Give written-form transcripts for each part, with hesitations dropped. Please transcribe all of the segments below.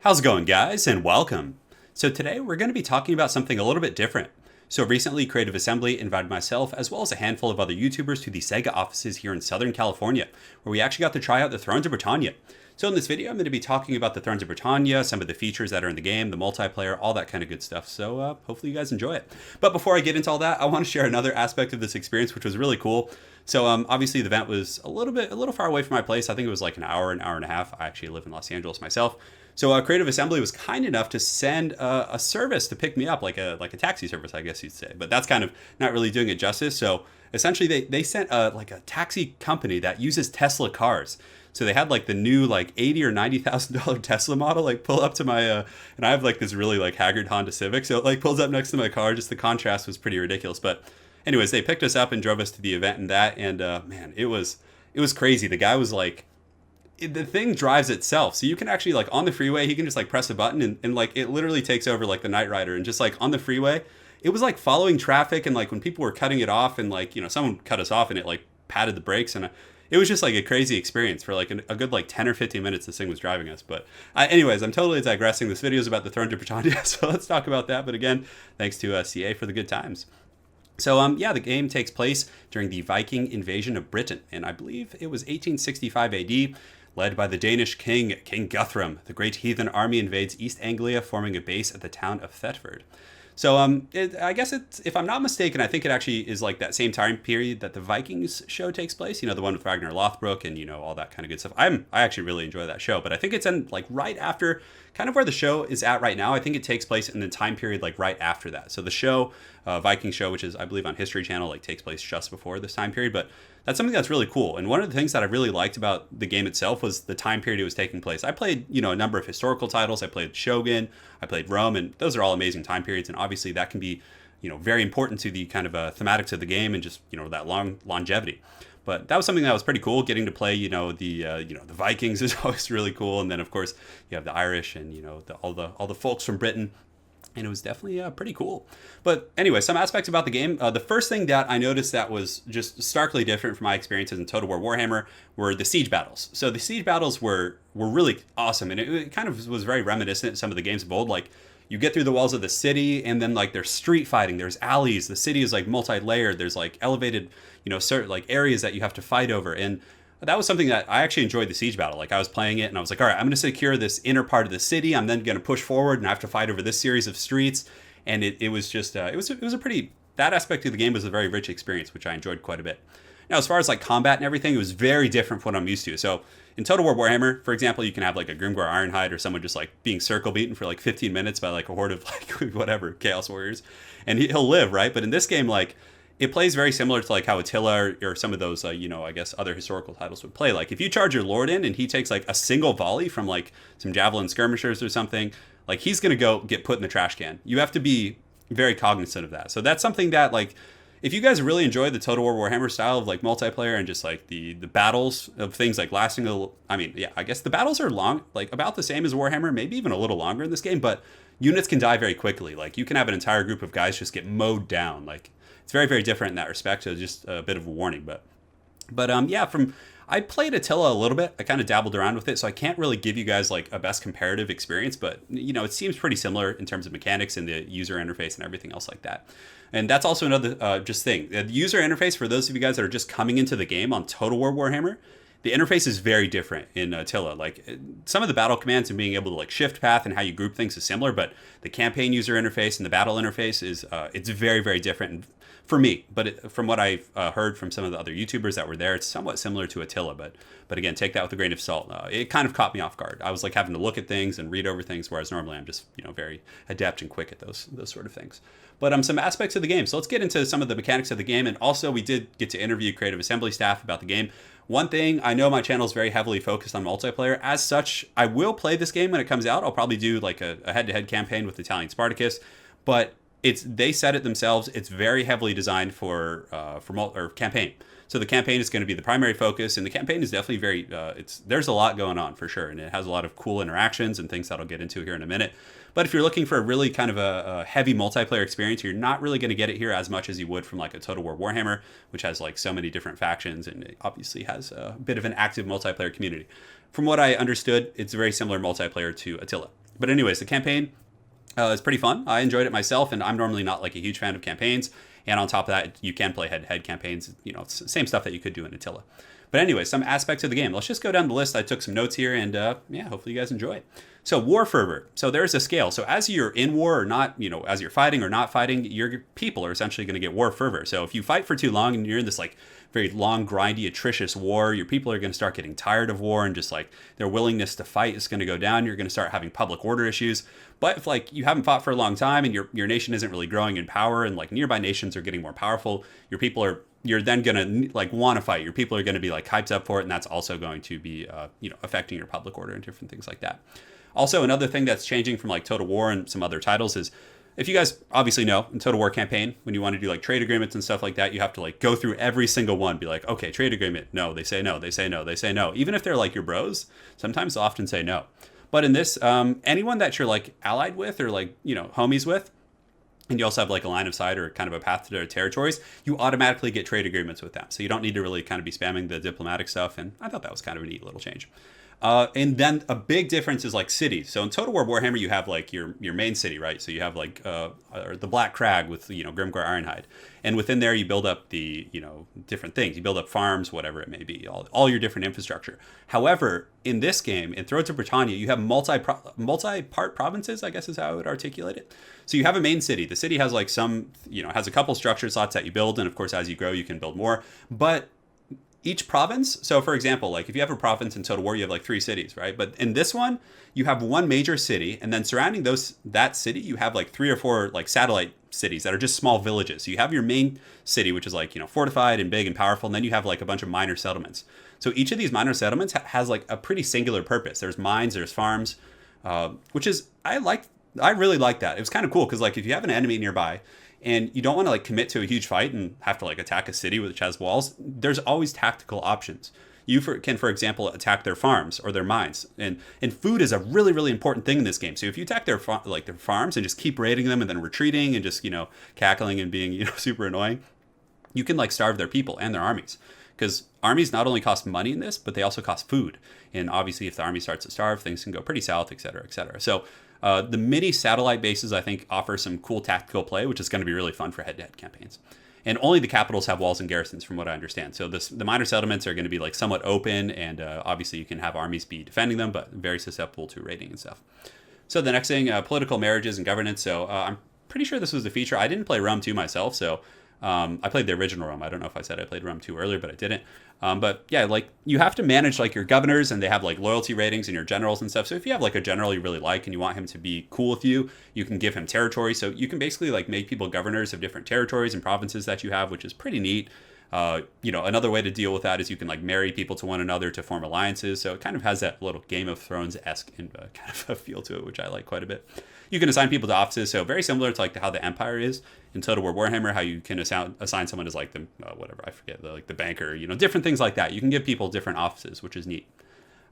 How's it going, guys, and welcome. So today we're going to be talking about something a little bit different. So recently, Creative Assembly invited myself as well as a handful of other YouTubers to the Saga offices here in Southern California, where we actually got to try out the Thrones of Britannia. So in this video, I'm going to be talking about the Thrones of Britannia, some of the features that are in the game, the multiplayer, all that kind of good stuff. So hopefully you guys enjoy it. But before I get into all that, I want to share another aspect of this experience, which was really cool. So obviously the event was a little far away from my place. I think it was like an hour and a half. I actually live in Los Angeles myself. So Creative Assembly was kind enough to send a service to pick me up, like a taxi service, I guess you'd say. But that's kind of not really doing it justice. So essentially, they sent like a taxi company that uses Tesla cars. So they had like the new like $80,000 or $90,000 Tesla model like pull up to my and I have like this really like haggard Honda Civic, so it like pulls up next to my car. Just the contrast was pretty ridiculous. But anyways, they picked us up and drove us to the event and man, it was crazy. The guy was like, the thing drives itself, so you can actually like on the freeway he can just like press a button and like it literally takes over like the Knight Rider, and just like on the freeway it was like following traffic, and like when people were cutting it off and like, you know, someone cut us off and it like padded the brakes, and it was just like a crazy experience for like a good like 10 or 15 minutes this thing was driving us. But anyways, I'm totally digressing. This video is about the Thrones of Britannia, so let's talk about that. But again, thanks to CA for the good times. So yeah, the game takes place during the Viking invasion of Britain, and I believe it was 1865 AD. Led by the Danish king, King Guthrum, the great heathen army invades East Anglia, forming a base at the town of Thetford. So I guess it's, if I'm not mistaken, I think it actually is like that same time period that the Vikings show takes place. You know, the one with Ragnar Lothbrok and, you know, all that kind of good stuff. I actually really enjoy that show, but I think it's in like right after kind of where the show is at right now. I think it takes place in the time period like right after that. So the show, Viking show, which is I believe on History Channel, like takes place just before this time period. But that's something that's really cool. And one of the things that I really liked about the game itself was the time period it was taking place. I played, you know, a number of historical titles. I played Shogun, I played Rome, and those are all amazing time periods. And obviously that can be, you know, very important to the kind of thematics of the game and just, you know, that long longevity. But that was something that was pretty cool. Getting to play, the Vikings is always really cool. And then of course you have the Irish and, you know, all the folks from Britain. And it was definitely pretty cool. But anyway, some aspects about the game. The first thing that I noticed that was just starkly different from my experiences in Total War Warhammer were the siege battles. So the siege battles were really awesome, and it kind of was very reminiscent of some of the games of old. Like, you get through the walls of the city, and then like there's street fighting, there's alleys. The city is like multi-layered. There's like elevated, you know, certain like areas that you have to fight over. And that was something that I actually enjoyed, the siege battle. Like, I was playing it and I was like, all right, I'm going to secure this inner part of the city. I'm then going to push forward and I have to fight over this series of streets. And it was just, it was a pretty, that aspect of the game was a very rich experience, which I enjoyed quite a bit. Now, as far as like combat and everything, it was very different from what I'm used to. So in Total War Warhammer, for example, you can have like a Grimgor Ironhide or someone just like being circle beaten for like 15 minutes by like a horde of like whatever, Chaos Warriors. And he'll live, right? But in this game, like, it plays very similar to like how Attila or some of those, I guess other historical titles would play. Like, if you charge your lord in and he takes like a single volley from like some javelin skirmishers or something, like he's going to go get put in the trash can. You have to be very cognizant of that. So that's something that, like, if you guys really enjoy the Total War Warhammer style of like multiplayer and just like the battles of things like lasting I guess the battles are long, like about the same as Warhammer, maybe even a little longer in this game, but units can die very quickly. Like, you can have an entire group of guys just get mowed down. Like, it's very, very different in that respect. So just a bit of a warning, but yeah, I played Attila a little bit. I kind of dabbled around with it, so I can't really give you guys like a best comparative experience, but you know, it seems pretty similar in terms of mechanics and the user interface and everything else like that. And that's also another just thing. The user interface, for those of you guys that are just coming into the game on Total War Warhammer, the interface is very different in Attila. Like, some of the battle commands and being able to like shift path and how you group things is similar, but the campaign user interface and the battle interface is it's very, very different for me. But from what I've heard from some of the other YouTubers that were there, it's somewhat similar to Attila. But again, take that with a grain of salt. It kind of caught me off guard. I was like having to look at things and read over things, whereas normally I'm just, you know, very adept and quick at those sort of things. But some aspects of the game. So let's get into some of the mechanics of the game. And also, we did get to interview Creative Assembly staff about the game. One thing, I know my channel is very heavily focused on multiplayer. As such, I will play this game when it comes out. I'll probably do like a head-to-head campaign with Italian Spartacus, but they said it themselves. It's very heavily designed for campaign. So the campaign is going to be the primary focus, and the campaign is definitely very. There's a lot going on for sure, and it has a lot of cool interactions and things that I'll get into here in a minute. But if you're looking for a really kind of a heavy multiplayer experience, you're not really going to get it here as much as you would from like a Total War Warhammer, which has like so many different factions, and it obviously has a bit of an active multiplayer community. From what I understood, it's very similar multiplayer to Attila. But anyways, the campaign is pretty fun. I enjoyed it myself, and I'm normally not like a huge fan of campaigns. And on top of that, you can play head-to-head campaigns. You know, it's the same stuff that you could do in Attila. But anyway, some aspects of the game. Let's just go down the list. I took some notes here, and yeah, hopefully you guys enjoy it. So war fervor. So there's a scale. So as you're in war or not, you know, as you're fighting or not fighting, your people are essentially going to get war fervor. So if you fight for too long and you're in this like very long, grindy, atrocious war, your people are going to start getting tired of war, and just like their willingness to fight is going to go down. You're going to start having public order issues. But if like you haven't fought for a long time and your nation isn't really growing in power, and like nearby nations are getting more powerful, your people are, you're then going to like want to fight. Your people are going to be like hyped up for it, and that's also going to be you know, affecting your public order and different things like that. Also, another thing that's changing from like Total War and some other titles is, if you guys obviously know, in Total War campaign, when you want to do like trade agreements and stuff like that, you have to like go through every single one, be like, okay, trade agreement, no, they say no, they say no, they say no. Even if they're like your bros, sometimes they'll often say no. But in this, anyone that you're like allied with or like, you know, homies with, and you also have like a line of sight or kind of a path to their territories, you automatically get trade agreements with them. So you don't need to really kind of be spamming the diplomatic stuff. And I thought that was kind of a neat little change. And then a big difference is like cities. So in Total War Warhammer, you have like your main city, right? So you have like the Black Crag with, you know, Grimgor Ironhide. And within there, you build up the, you know, different things. You build up farms, whatever it may be, all your different infrastructure. However, in this game, in Thrones of Britannia, you have multi-part provinces, I guess is how I would articulate it. So you have a main city. The city has like some, you know, has a couple structure slots that you build. And of course, as you grow, you can build more. But each province, so for example, like if you have a province in Total War, you have like 3 cities, right? But in this one, you have one major city, and then surrounding that city, you have like 3 or 4 like satellite cities that are just small villages. So you have your main city, which is like, you know, fortified and big and powerful, and then you have like a bunch of minor settlements. So each of these minor settlements has like a pretty singular purpose. There's mines, there's farms, which is, I really like that. It was kind of cool because like if you have an enemy nearby, and you don't want to like commit to a huge fight and have to like attack a city which has walls, there's always tactical options. You can, for example, attack their farms or their mines, and food is a really, really important thing in this game. So if you attack their farms and just keep raiding them and then retreating and just, you know, cackling and being, you know, super annoying, you can like starve their people and their armies, because armies not only cost money in this, but they also cost food. And obviously, if the army starts to starve, things can go pretty south, et cetera, et cetera. So the mini satellite bases, I think, offer some cool tactical play, which is going to be really fun for head-to-head campaigns. And only the capitals have walls and garrisons, from what I understand. So the minor settlements are going to be like somewhat open, and obviously you can have armies be defending them, but very susceptible to raiding and stuff. So the next thing, political marriages and governance. So I'm pretty sure this was a feature. I didn't play Rome 2 myself, so I played the original Rome. I don't know if I said I played Rome 2 earlier, but I didn't. But yeah, like you have to manage like your governors, and they have like loyalty ratings, and your generals and stuff. So if you have like a general you really like and you want him to be cool with you, you can give him territory. So you can basically like make people governors of different territories and provinces that you have, which is pretty neat. You know, another way to deal with that is you can like marry people to one another to form alliances. So it kind of has that little Game of Thrones-esque kind of a feel to it, which I like quite a bit. You can assign people to offices, so very similar to like how the Empire is in Total War Warhammer, how you can assign someone as like the whatever, I forget, like the banker, you know, different things like that. You can give people different offices, which is neat.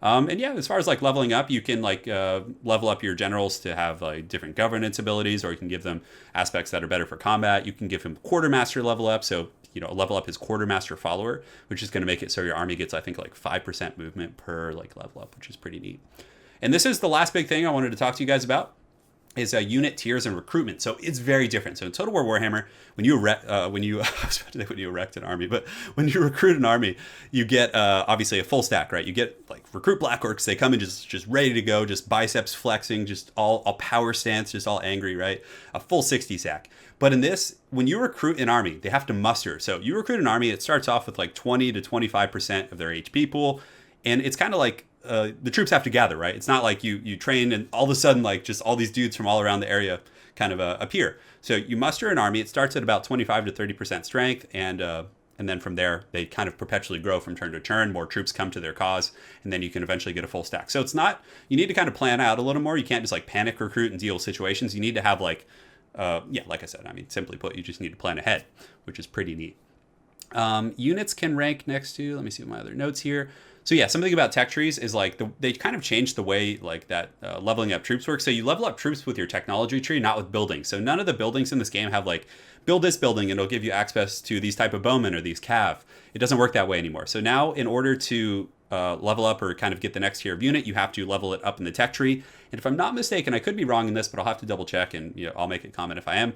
And yeah, as far as like leveling up, you can like level up your generals to have like different governance abilities, or you can give them aspects that are better for combat. You can give him quartermaster level up, so you know, level up his quartermaster follower, which is going to make it so your army gets, I think, like 5% movement per like level up, which is pretty neat. And this is the last big thing I wanted to talk to you guys about, is unit tiers and recruitment. So it's very different. So in Total War Warhammer, when you I was about to say when you erect an army, but when you recruit an army, you get obviously a full stack, right? You get like recruit Black Orcs. They come in just ready to go, just biceps flexing, just all power stance, just all angry, right? A full 60 stack. But in this, when you recruit an army, they have to muster. So you recruit an army, it starts off with like 20 to 25% of their HP pool, and it's kind of like the troops have to gather, right? It's not like you train and all of a sudden like just all these dudes from all around the area kind of appear. So you muster an army. It starts at about 25 to 30% strength, and then from there they kind of perpetually grow from turn to turn. More troops come to their cause, and then you can eventually get a full stack. So it's not, you need to kind of plan out a little more. You can't just like panic recruit and deal with situations. You need to have like like I said, I mean, simply put, you just need to plan ahead, which is pretty neat. Units can rank next to, let me see my other notes here. So yeah, something about tech trees is like they kind of changed the way like that leveling up troops works. So you level up troops with your technology tree, not with buildings. So none of the buildings in this game have like, build this building and it'll give you access to these type of bowmen or these cav. It doesn't work that way anymore. So now in order to level up or kind of get the next tier of unit, you have to level it up in the tech tree. And if I'm not mistaken, I could be wrong in this, but I'll have to double check, and I'll make a comment if I am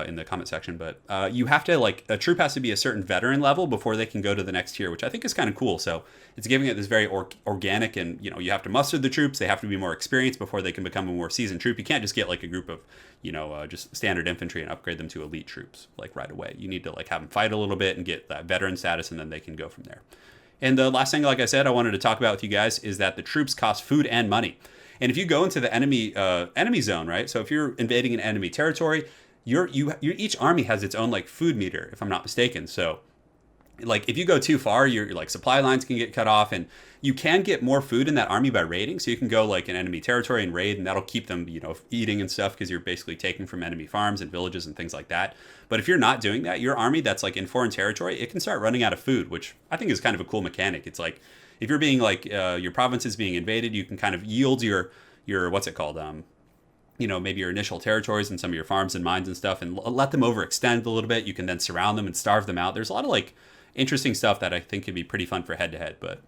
in the comment section. But you have to, like, a troop has to be a certain veteran level before they can go to the next tier, which I think is kind of cool. So it's giving it this very organic, and you have to muster the troops. They have to be more experienced before they can become a more seasoned troop. You can't just get like a group of just standard infantry and upgrade them to elite troops like right away. You need to like have them fight a little bit and get that veteran status, and then they can go from there. And the last thing, like I said, I wanted to talk about with you guys is that the troops cost food and money. And if you go into the enemy zone, right? So if you're invading an enemy territory, each army has its own like food meter, if I'm not mistaken. So like if you go too far, your like supply lines can get cut off, and you can get more food in that army by raiding. So you can go like an enemy territory and raid, and that'll keep them eating and stuff, because you're basically taking from enemy farms and villages and things like that. But if you're not doing that, your army that's like in foreign territory, it can start running out of food, which I think is kind of a cool mechanic. It's like if you're being like your province is being invaded, you can kind of yield your what's it called maybe your initial territories and some of your farms and mines and stuff, and let them overextend a little bit. You can then surround them and starve them out. There's a lot of like interesting stuff that I think could be pretty fun for head-to-head. But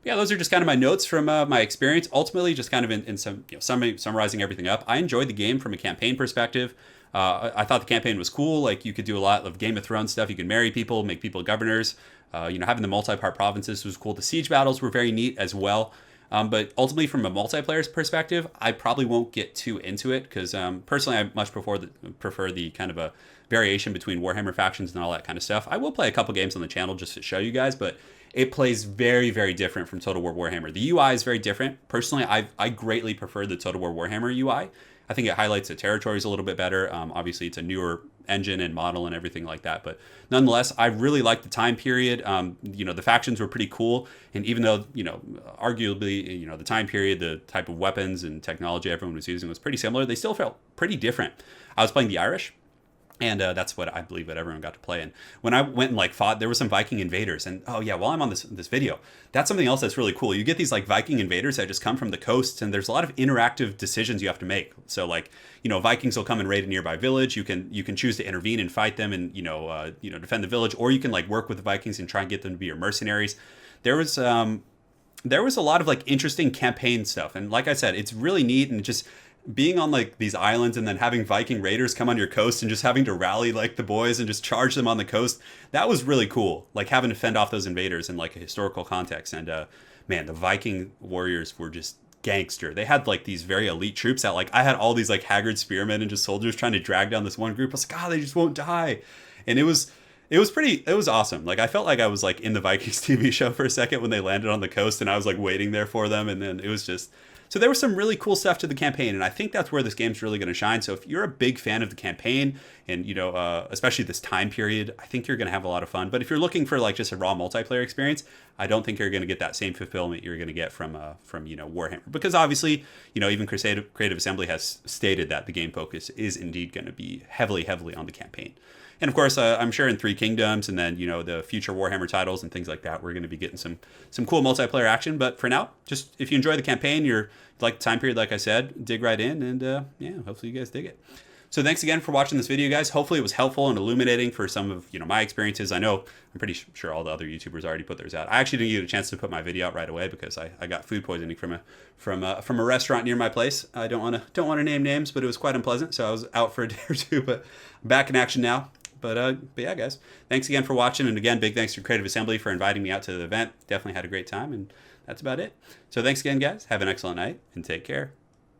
yeah, those are just kind of my notes from my experience. Ultimately, just kind of in some summarizing everything up. I enjoyed the game from a campaign perspective. I thought the campaign was cool. Like you could do a lot of Game of Thrones stuff. You could marry people, make people governors. Having the multi-part provinces was cool. The siege battles were very neat as well. But ultimately, from a multiplayer perspective, I probably won't get too into it, because personally, I much prefer the kind of a variation between Warhammer factions and all that kind of stuff. I will play a couple games on the channel just to show you guys, but it plays very, very different from Total War Warhammer. The UI is very different. Personally, I greatly prefer the Total War Warhammer UI. I think it highlights the territories a little bit better. Obviously, it's a newer engine and model and everything like that, but nonetheless, I really liked the time period. The factions were pretty cool, and even though arguably the time period, the type of weapons and technology everyone was using was pretty similar, they still felt pretty different. I was playing the Irish, and that's what I believe that everyone got to play. And when I went and like fought, there were some Viking invaders. And oh yeah, while I'm on this video, that's something else that's really cool. You get these like Viking invaders that just come from the coasts, and there's a lot of interactive decisions you have to make. So like Vikings will come and raid a nearby village. You can choose to intervene and fight them and defend the village, or you can like work with the Vikings and try and get them to be your mercenaries. There was a lot of like interesting campaign stuff, and like I said, it's really neat. And just being on like these islands and then having Viking raiders come on your coast and just having to rally like the boys and just charge them on the coast, that was really cool. Like having to fend off those invaders in like a historical context. And man, the Viking warriors were just gangster. They had like these very elite troops that like I had all these like haggard spearmen and just soldiers trying to drag down this one group. I was like, they just won't die. And it was awesome. Like I felt like I was like in the Vikings TV show for a second when they landed on the coast, and I was like waiting there for them. And then it was just, so there was some really cool stuff to the campaign, and I think that's where this game's really going to shine. So if you're a big fan of the campaign and, especially this time period, I think you're going to have a lot of fun. But if you're looking for like just a raw multiplayer experience, I don't think you're going to get that same fulfillment you're going to get from Warhammer. Because obviously, even Creative Assembly has stated that the game focus is indeed going to be heavily, heavily on the campaign. And of course, I'm sure in Three Kingdoms and then, the future Warhammer titles and things like that, we're going to be getting some cool multiplayer action. But for now, just if you enjoy the campaign, you're like the time period, like I said, dig right in. And hopefully you guys dig it. So thanks again for watching this video, guys. Hopefully it was helpful and illuminating for some of my experiences. I'm pretty sure all the other YouTubers already put theirs out. I actually didn't get a chance to put my video out right away because I got food poisoning from a restaurant near my place. I don't want to name names, but it was quite unpleasant. So I was out for a day or two, but I'm back in action now. But yeah, guys, thanks again for watching. And again, big thanks to Creative Assembly for inviting me out to the event. Definitely had a great time, and that's about it. So thanks again, guys. Have an excellent night and take care.